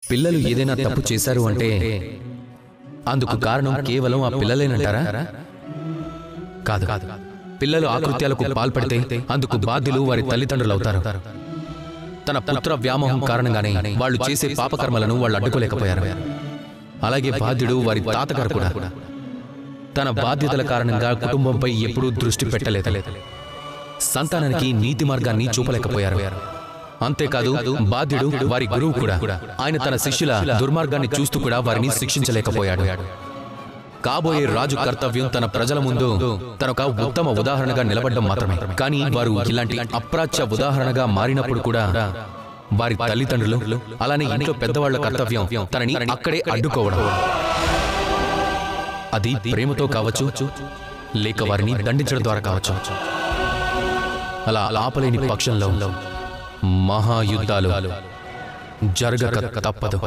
పిల్లలు ఏదైనా తప్పు చేశారు అంటే అందుకు కారణం కేవలం ఆ పిల్లలేనంటారా? కాదు. పిల్లలు ఆకృత్యాలకు పాల్పడితే అందుకు బాధ్యులు వారి తల్లిదండ్రులు అవుతారు. తన పుత్ర వ్యామోహం కారణంగానే వాళ్ళు చేసే పాపకర్మలను వాళ్ళు అడ్డుకోలేకపోయారు. అలాగే బాధ్యుడు వారి తాతగారు కూడా తన బాధ్యతల కారణంగా కుటుంబంపై ఎప్పుడూ దృష్టి పెట్టలేదు. సంతానానికి నీతి మార్గాన్ని చూపలేకపోయారు. అంతేకాదు బాధ్యుడు వారి గురువు కూడా ఆయన తన శిష్యుల దుర్మార్గాన్ని చూస్తూ కూడా వారిని శిక్షించలేకపోయాడు. కాబోయే రాజు కర్తవ్యం తన ప్రజల ముందు తనొక ఉత్తమ ఉదాహరణగా నిలబడడం మాత్రమే. కానీ వారు ఇలాంటి అప్రాచ్య ఉదాహరణగా మారినప్పుడు కూడా వారి తల్లిదండ్రులు అలానే ఇంట్లో పెద్దవాళ్ల కర్తవ్యం తనని అక్కడే అడ్డుకోవడం. అది ప్రేమతో కావచ్చు, లేక వారిని దండించడం ద్వారా కావచ్చు. అలా ఆపలేని పక్షంలో మహాయుద్ధాలు జరగక తప్పదు.